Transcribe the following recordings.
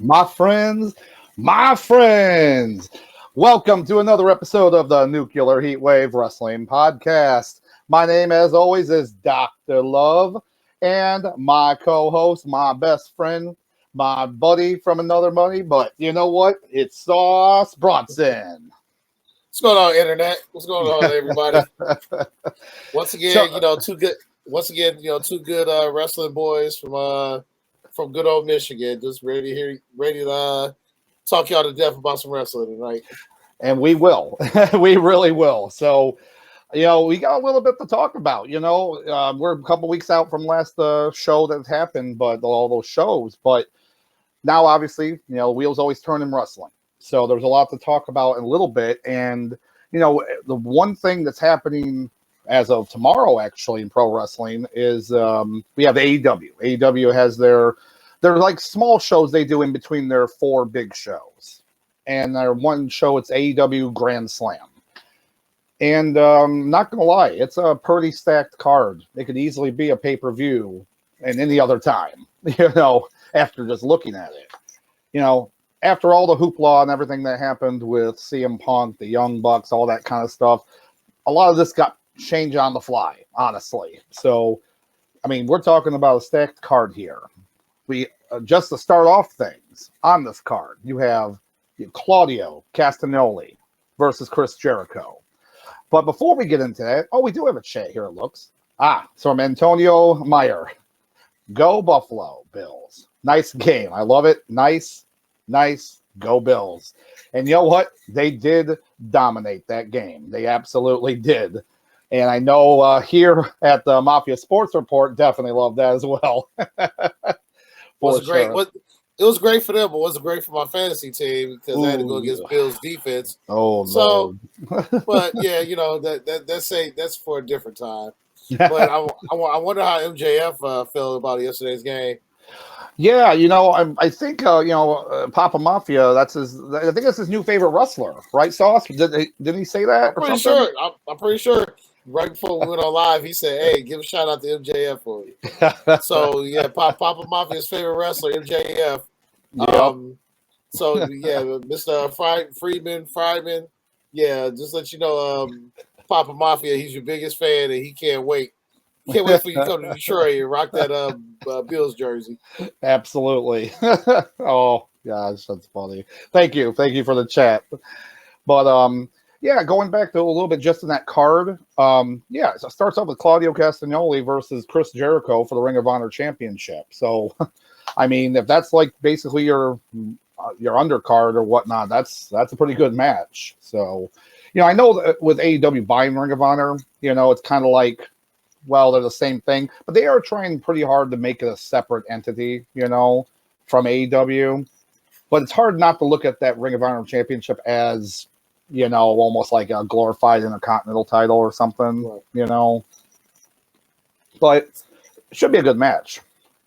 My friends, welcome to another episode of the Nuclear Heatwave Wrestling Podcast. My name, as always, is Dr. Love, and my co-host, my best friend, my buddy from another buddy, but you know what? It's Sauce Bronson. What's going on, Internet? What's going on, everybody? Once again, two good wrestling boys from good old Michigan, just ready to talk y'all to death about some wrestling tonight. And we will. We really will. So, we got a little bit to talk about. We're a couple weeks out from last show that happened, but all those shows. But now, obviously, wheels always turn in wrestling. So there's a lot to talk about in a little bit. And, the one thing that's happening as of tomorrow, actually, in pro wrestling is we have AEW. AEW has they're like small shows they do in between their four big shows. And their one show, it's AEW Grand Slam. And not going to lie, it's a pretty stacked card. It could easily be a pay-per-view and any other time, after just looking at it. After all the hoopla and everything that happened with CM Punk, the Young Bucks, all that kind of stuff, a lot of this got changed on the fly, honestly. So, we're talking about a stacked card here. We just to start off things on this card, you have Claudio Castagnoli versus Chris Jericho. But before we get into that, we do have a chat here, it looks. So from Antonio Meyer. Go Buffalo Bills. Nice game. I love it. Nice. Go Bills. And you know what? They did dominate that game. They absolutely did. And I know here at the Mafia Sports Report, definitely love that as well. It was great. It was great for them, but it wasn't great for my fantasy team because I had to go against Bills defense. But yeah, that's for a different time. But I wonder how MJF felt about yesterday's game. Yeah, I think Papa Mafia. I think that's his new favorite wrestler, right? Sauce? Didn't he say that? I'm pretty sure. Right before we went on live, he said, "Hey, give a shout out to MJF for you." So yeah, Papa Mafia's favorite wrestler, MJF. Yep. So yeah, Mr. Friedman. Yeah, just let you know, Papa Mafia, he's your biggest fan, and he can't wait. Can't wait for you to come to Detroit and rock that Bills jersey. Absolutely. Oh gosh, that's funny. Thank you for the chat. But yeah, going back to a little bit just in that card. So it starts off with Claudio Castagnoli versus Chris Jericho for the Ring of Honor Championship. So, if that's like basically your undercard or whatnot, that's a pretty good match. So, I know that with AEW buying Ring of Honor, it's kind of like, well, they're the same thing, but they are trying pretty hard to make it a separate entity, from AEW. But it's hard not to look at that Ring of Honor Championship as, almost like a glorified Intercontinental title or something, But it should be a good match.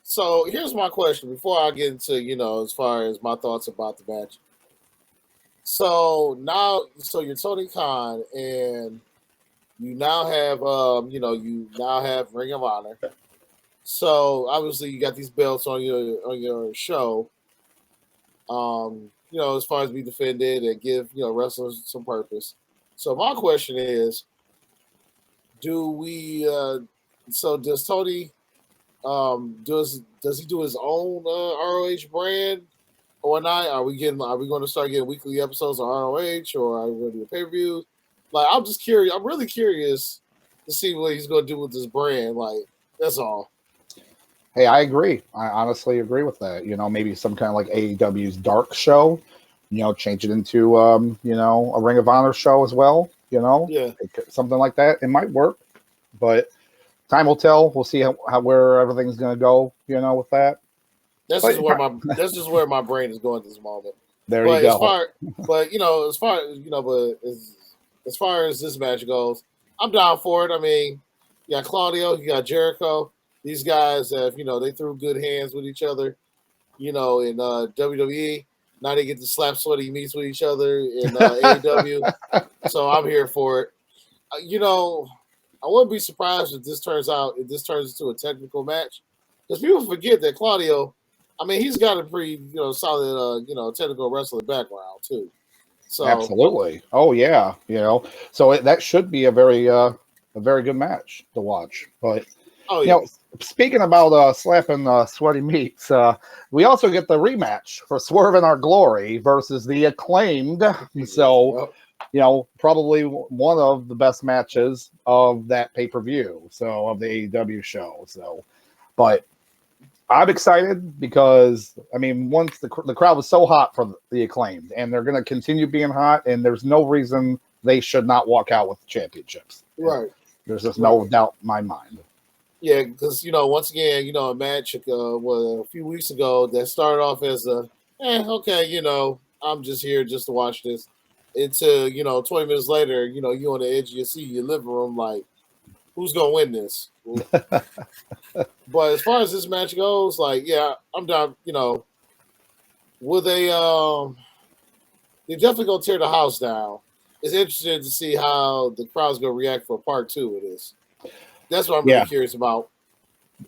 So here's my question before I get into, as far as my thoughts about the match. So you're Tony Khan and you now have Ring of Honor. So obviously you got these belts on your show. As far as be defended and give wrestlers some purpose. So my question is, does Tony does he do his own ROH brand or not? Are we going to start getting weekly episodes on ROH, or are we going to do a pay-per-view? Like, I'm just curious. I'm really curious to see what he's going to do with this brand. Like, that's all. Hey, I agree. I honestly agree with that. Maybe some kind of like AEW's Dark show, change it into, a Ring of Honor show as well, Yeah. Something like that. It might work, but time will tell. We'll see where everything's going to go, with that. That's just where my brain is going at this moment. There you go. As far as this match goes, I'm down for it. You got Claudio, you got Jericho. These guys have, they threw good hands with each other, in WWE. Now they get to slap sweaty meats with each other in AEW. So I'm here for it. I wouldn't be surprised if this turns into a technical match. Because people forget that Claudio I mean, he's got a pretty, solid, technical wrestling background too. So Absolutely. Oh yeah. So that should be a very good match to watch. But oh yeah, speaking about slapping sweaty meats, we also get the rematch for Swerving Our Glory versus the Acclaimed. So probably one of the best matches of that pay-per-view. So of the AEW show. So, but I'm excited because once the crowd was so hot for the Acclaimed, and they're going to continue being hot, and there's no reason they should not walk out with the championships. Right. There's just no doubt in my mind. Yeah, because once again, a match a few weeks ago that started off as I'm just here just to watch this. Into 20 minutes later, you on the edge of your seat, your living room, like, who's gonna win this? But as far as this match goes, like, yeah, I'm down. Will they? They definitely gonna tear the house down. It's interesting to see how the crowd's gonna react for part 2 of this. That's what I'm really curious about.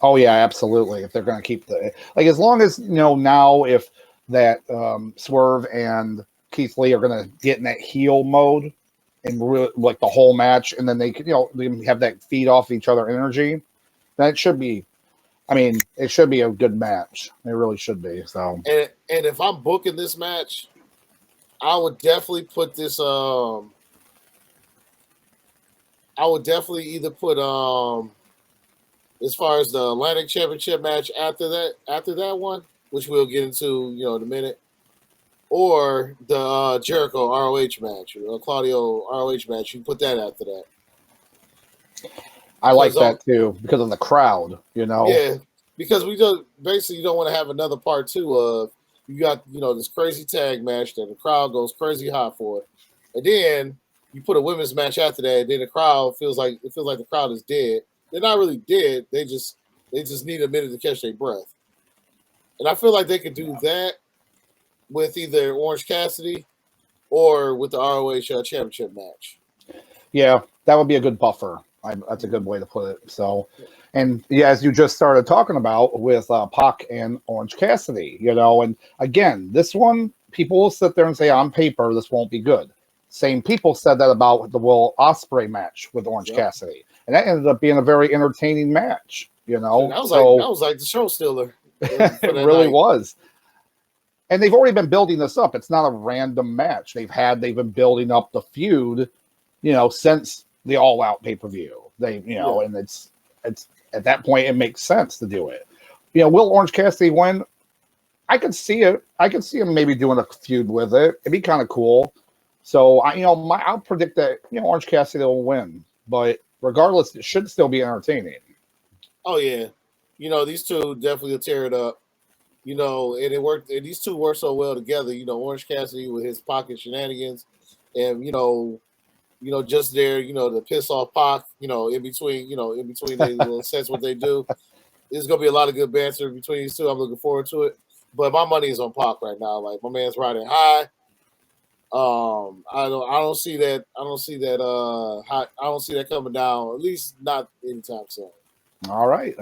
Oh yeah, absolutely. If they're gonna keep as long as now if that Swerve and Keith Lee are gonna get in that heel mode and really like the whole match, and then they can they have that feed off each other energy, then it should be. It should be a good match. It really should be. So, and if I'm booking this match, I would definitely put this. I would definitely either put as far as the Atlantic Championship match after that one, which we'll get into in a minute, or the Jericho ROH match, Claudio ROH match. You put that after that. I like that too because of the crowd, Yeah, because we just basically don't want to have another part 2 of you got this crazy tag match that the crowd goes crazy hot for, and then you put a women's match after that, and then the crowd feels like the crowd is dead. They're not really dead. They just need a minute to catch their breath, and I feel like they could do that with either Orange Cassidy or with the ROH Championship match. Yeah, that would be a good buffer. That's a good way to put it. So, and as you just started talking about with Pac and Orange Cassidy, and again, this one, people will sit there and say on paper, this won't be good. Same people said that about the Will Ospreay match with Orange Cassidy. And that ended up being a very entertaining match, That was like the show stealer. It really was. And they've already been building this up. It's not a random match. They've been building up the feud, since the All Out pay-per-view. And it's at that point it makes sense to do it. Will Orange Cassidy win? I could see it. I could see him maybe doing a feud with it. It'd be kind of cool. So I'll predict that Orange Cassidy will win. But regardless, it should still be entertaining. Oh yeah, these two definitely will tear it up. And it worked. And these two work so well together. Orange Cassidy with his pocket shenanigans, and just there, to piss off Pac, in between their little sets, what they do. There's gonna be a lot of good banter between these two. I'm looking forward to it. But my money is on Pac right now. Like, my man's riding high. I don't see that. I don't see that coming down. At least not anytime soon. All right.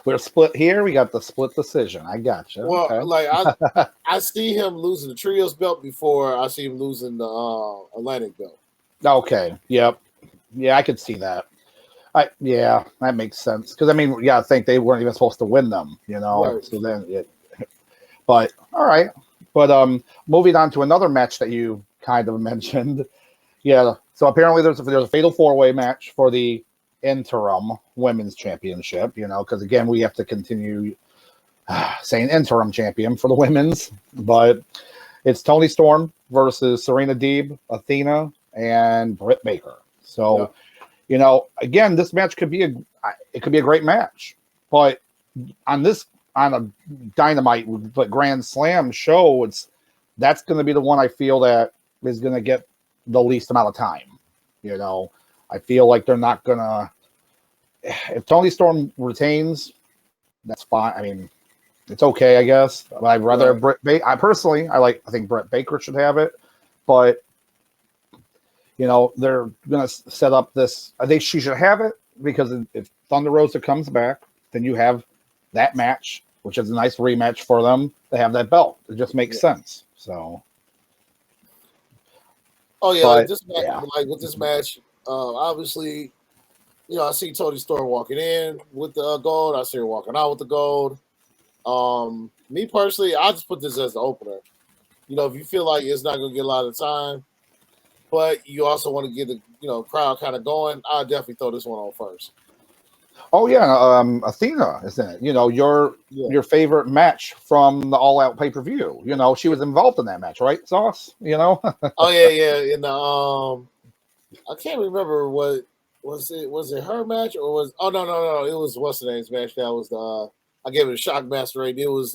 We're split here. We got the split decision. I got you. Well, okay. I see him losing the trios belt before I see him losing the Atlantic belt. Okay. Yep. Yeah, I could see that. Yeah, that makes sense. Because I think they weren't even supposed to win them. Right. So then, but all right. But moving on to another match that you kind of mentioned. Yeah. So apparently there's a fatal 4-way match for the interim women's championship. Because again, we have to continue saying interim champion for the women's, but it's Toni Storm versus Serena Deeb, Athena, and Britt Baker. So, again, this match could be a great match, but on a Dynamite but Grand Slam show, that's going to be the one I feel that is going to get the least amount of time. I feel like they're not going to. If Toni Storm retains, that's fine. It's okay, I guess. But I'd rather Britt Baker. I think Britt Baker should have it, but they're going to set up this. I think she should have it because if Thunder Rosa comes back, then you have that match which is a nice rematch for them to have that belt. It just makes sense. So. Oh yeah, But, like with this match, obviously, I see Tony Storm walking in with the gold. I see her walking out with the gold. Me personally, I just put this as the opener. If you feel like it's not going to get a lot of time, but you also want to get the crowd kind of going, I'll definitely throw this one on first. Oh yeah, Athena is in it. Your favorite match from the All Out pay-per-view. She was involved in that match, right, Sauce? Oh yeah. In the I can't remember what was it. Was it her match or was? Oh no. It was what's the name's match. That was the. I gave it a Shockmaster rating. It was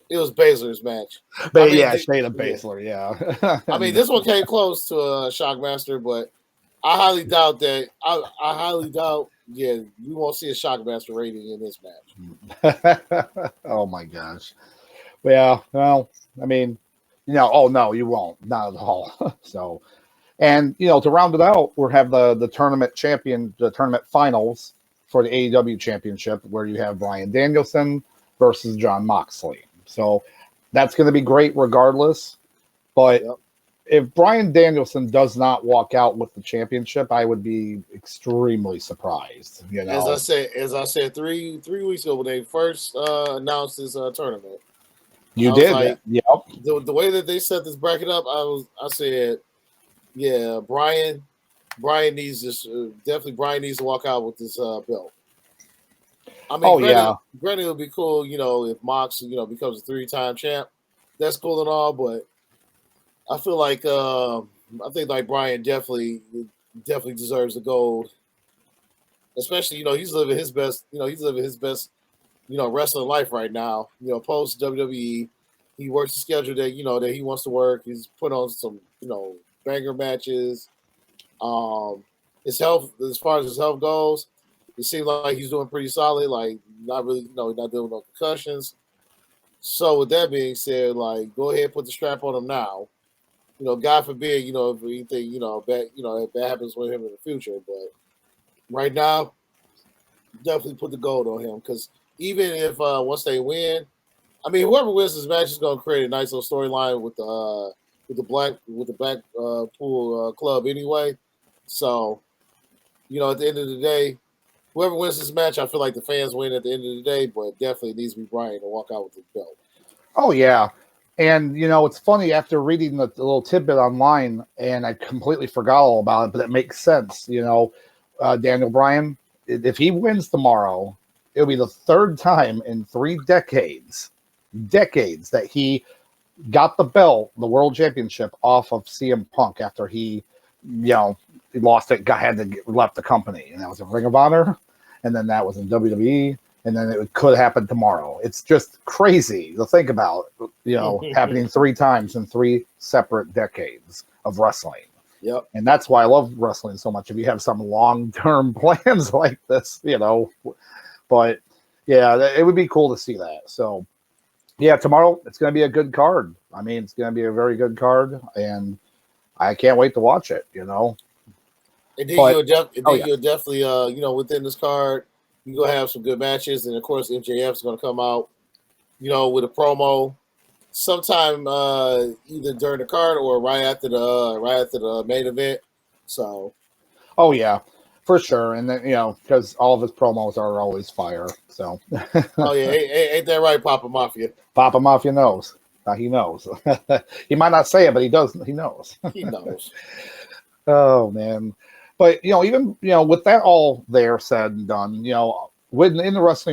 Baszler's match. But Shayna Baszler. Yeah. I mean, this one came close to a Shockmaster, but I highly doubt that. I highly doubt. Yeah, you won't see a Shockmaster rating in this match. Oh my gosh. Yeah. Well, I mean, oh no, you won't. Not at all. So, and to round it out, we'll have the tournament the tournament finals for the AEW Championship, where you have Bryan Danielson versus Jon Moxley. So that's going to be great regardless. But if Bryan Danielson does not walk out with the championship, I would be extremely surprised. As I said 3 weeks ago when they first announced this tournament, you did, like, yep. The way that they set this bracket up, I said, yeah, Bryan needs this. Definitely, Bryan needs to walk out with this belt. I mean, granted, it would be cool, if Mox, becomes a 3-time champ. That's cool and all, but I feel like I think like Bryan definitely deserves the gold. Especially, he's living his best. Wrestling life right now. Post WWE, he works the schedule that that he wants to work. He's put on some banger matches. His health, as far as his health goes, it seems like he's doing pretty solid. Like not really, not doing no concussions. So with that being said, like go ahead and put the strap on him now. God forbid, if anything, bad, if that happens with him in the future. But right now, definitely put the gold on him because even if once they win, I mean, whoever wins this match is going to create a nice little storyline with the Blackpool club anyway. So, at the end of the day, whoever wins this match, I feel like the fans win at the end of the day, but definitely needs to be Bryan to walk out with the belt. Oh, yeah. And, it's funny, after reading the little tidbit online, and I completely forgot all about it, but it makes sense. Daniel Bryan, if he wins tomorrow, it'll be the third time in 3 decades that he got the belt, the World Championship, off of CM Punk after he, he lost it, left the company. And that was in Ring of Honor, and then that was in WWE. And then it could happen tomorrow. It's just crazy to think about, happening 3 times in 3 separate decades of wrestling. Yep. And that's why I love wrestling so much. If you have some long-term plans like this, but yeah, it would be cool to see that. So yeah, tomorrow it's going to be a good card. I mean, it's going to be a very good card, and I can't wait to watch it. And then you'll definitely, within this card, you're going to have some good matches. And, of course, MJF is going to come out, with a promo sometime either during the card or right after the main event. So. Oh, yeah, for sure. And then, because all of his promos are always fire. So. Oh, yeah. Ain't that right, Papa Mafia? Papa Mafia knows. He knows. He might not say it, but he does. He knows. He knows. Oh, man. But, even, with that all there said and done, in the wrestling